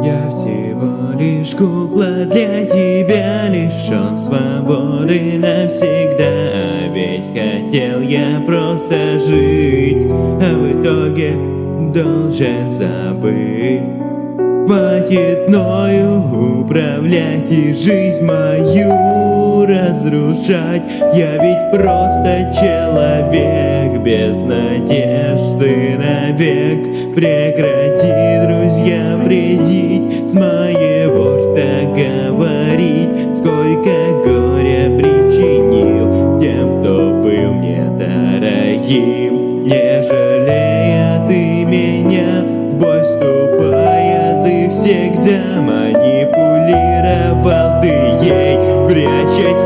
Я всего лишь кукла для тебя, лишён свободы навсегда. Ведь хотел я просто жить, а в итоге должен забыть. Хватит мною управлять и жизнь мою разрушать. Я ведь просто человек без надежды навек. Прекрати, друзья, вредить, с моего рта говорить, сколько горя причинил тем, кто был мне дорогим. Не жалея ты меня, в бой вступая, ты всегда манипулировал ты ей, прячась в